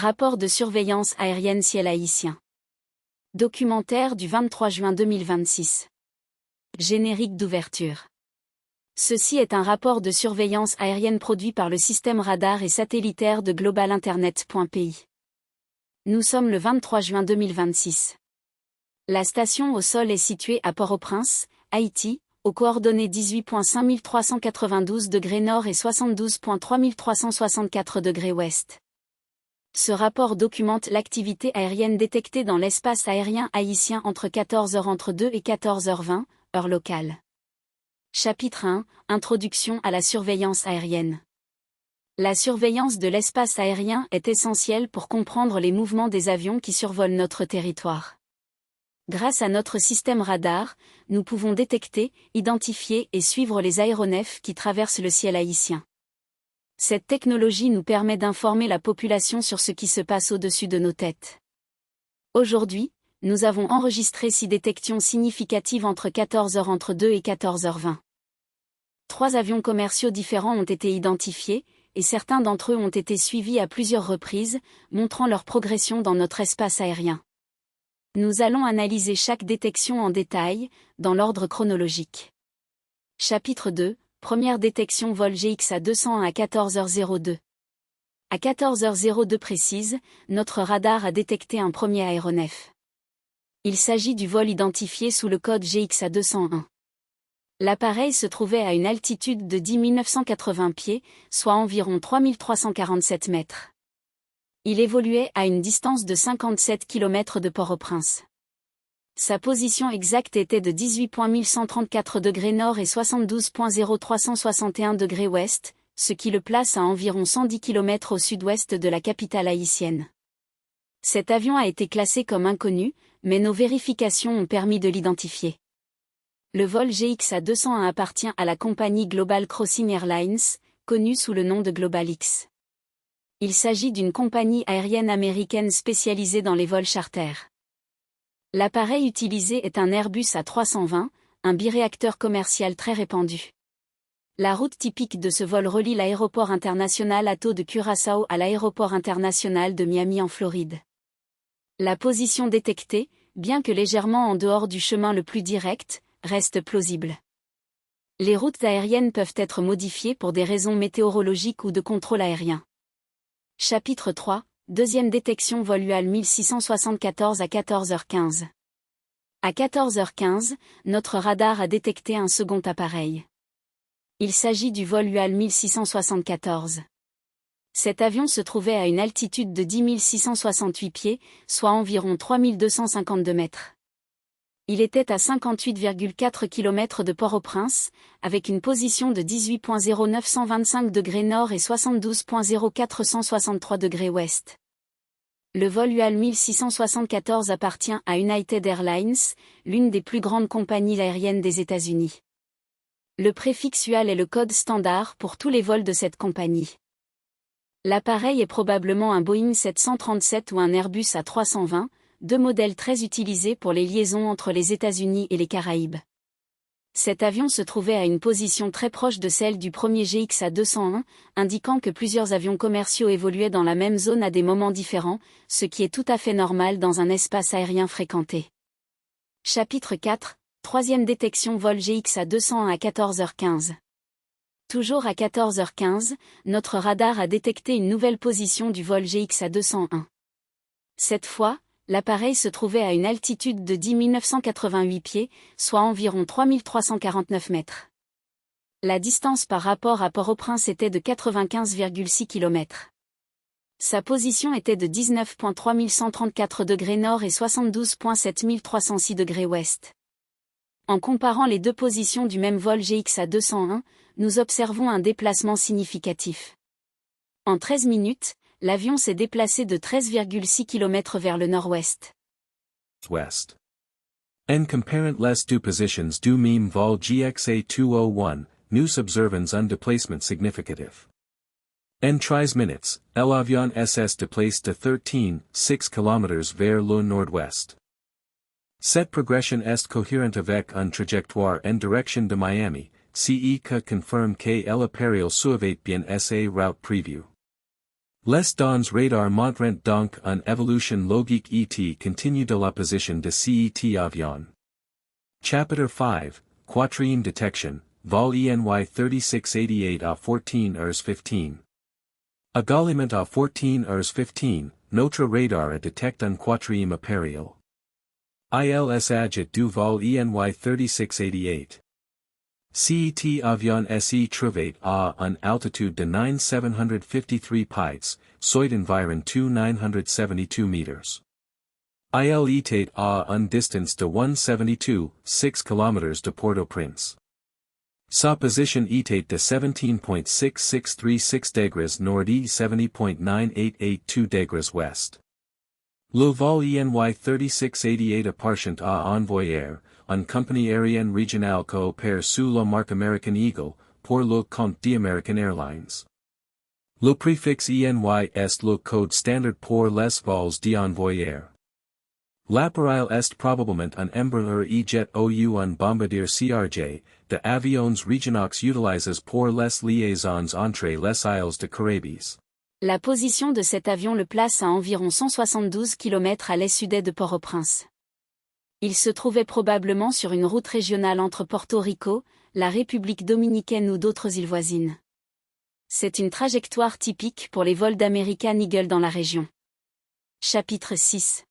Rapport de surveillance aérienne ciel haïtien. Documentaire du 23 juin 2026. Générique d'ouverture. Ceci est un rapport de surveillance aérienne produit par le système radar et satellitaire de globalinternet.pi. Nous sommes le 23 juin 2026. La station au sol est située à Port-au-Prince, Haïti, aux coordonnées 18.5392° nord et 72.3364° ouest. Ce rapport documente l'activité aérienne détectée dans l'espace aérien haïtien entre 14h02 et 14h20, heure locale. Chapitre 1, Introduction à la surveillance aérienne. La surveillance de l'espace aérien est essentielle pour comprendre les mouvements des avions qui survolent notre territoire. Grâce à notre système radar, nous pouvons détecter, identifier et suivre les aéronefs qui traversent le ciel haïtien. Cette technologie nous permet d'informer la population sur ce qui se passe au-dessus de nos têtes. Aujourd'hui, nous avons enregistré 6 détections significatives entre 14h02 et 14h20. 3 avions commerciaux différents ont été identifiés, et certains d'entre eux ont été suivis à plusieurs reprises, montrant leur progression dans notre espace aérien. Nous allons analyser chaque détection en détail, dans l'ordre chronologique. Chapitre 2, Première détection vol GXA-201 à 14h02. À 14h02 précise, notre radar a détecté un premier aéronef. Il s'agit du vol identifié sous le code GXA-201. L'appareil se trouvait à une altitude de 10 980 pieds, soit environ 3347 mètres. Il évoluait à une distance de 57 km de Port-au-Prince. Sa position exacte était de 18.134° nord et 72.0361° ouest, ce qui le place à environ 110 km au sud-ouest de la capitale haïtienne. Cet avion a été classé comme inconnu, mais nos vérifications ont permis de l'identifier. Le vol GXA-201 appartient à la compagnie Global Crossing Airlines, connue sous le nom de GlobalX. Il s'agit d'une compagnie aérienne américaine spécialisée dans les vols charters. L'appareil utilisé est un Airbus A320, un biréacteur commercial très répandu. La route typique de ce vol relie l'aéroport international Hato de Curaçao à l'aéroport international de Miami en Floride. La position détectée, bien que légèrement en dehors du chemin le plus direct, reste plausible. Les routes aériennes peuvent être modifiées pour des raisons météorologiques ou de contrôle aérien. Chapitre 3, Deuxième détection vol UAL 1674 à 14h15. À 14h15, notre radar a détecté un second appareil. Il s'agit du vol UAL 1674. Cet avion se trouvait à une altitude de 10 668 pieds, soit environ 3252 mètres. Il était à 58,4 km de Port-au-Prince, avec une position de 18.0925° nord et 72.0463° ouest. Le vol UAL 1674 appartient à United Airlines, l'une des plus grandes compagnies aériennes des États-Unis. Le préfixe UAL est le code standard pour tous les vols de cette compagnie. L'appareil est probablement un Boeing 737 ou un Airbus A320, deux modèles très utilisés pour les liaisons entre les États-Unis et les Caraïbes. Cet avion se trouvait à une position très proche de celle du premier GXA-201, indiquant que plusieurs avions commerciaux évoluaient dans la même zone à des moments différents, ce qui est tout à fait normal dans un espace aérien fréquenté. Chapitre 4, Troisième détection vol GXA-201 à 14h15. Toujours à 14h15, notre radar a détecté une nouvelle position du vol GXA-201. Cette fois, l'appareil se trouvait à une altitude de 10 988 pieds, soit environ 3349 mètres. La distance par rapport à Port-au-Prince était de 95,6 km. Sa position était de 19.3134° nord et 72.7306° ouest. En comparant les deux positions du même vol GXA-201, nous observons un déplacement significatif. En 13 minutes, l'avion s'est déplacé de 13,6 km vers le nord-ouest. West. En comparant les deux positions du même vol GXA-201, nous observons un déplacement significatif. En 13 minutes, l'avion s'est déplacé de 13,6 km vers le nord-ouest. Cette progression est cohérente avec une trajectoire en direction de Miami, ce qui confirme que l'appareil surveille bien sa route prévue. Les dans radar montrent donc une évolution logique et continue de la position de cet avion. Chapter 5, Quatrième Detection, vol ENY 3688 à 14h15. Également à 14h15, notre radar a détecté un quatrième appareil. ILS agit du vol ENY 3688. Cet avion s'est trouvé à une altitude de 9753 pieds, soit environ 2972 meters. Il était à une distance de 172.6 km de Port-au-Prince. Sa position était de 17.6636 degrés nord et 70.9882 degrés ouest. Le vol ENY 3688 appartient à Envoyer, une compagnie aérienne régionale coopère sous la marque American Eagle, pour le compte d'American Airlines. Le préfixe ENY est le code standard pour les vols d'Envoyer. L'appareil est probablement un Embraer E-Jet ou un Bombardier CRJ, de avions régionaux utilisés pour les liaisons entre les îles de Caraïbes. La position de cet avion le place à environ 172 km à l'est-sud-est de Port-au-Prince. Il se trouvait probablement sur une route régionale entre Porto Rico, la République dominicaine ou d'autres îles voisines. C'est une trajectoire typique pour les vols d'American Eagle dans la région. Chapitre 6.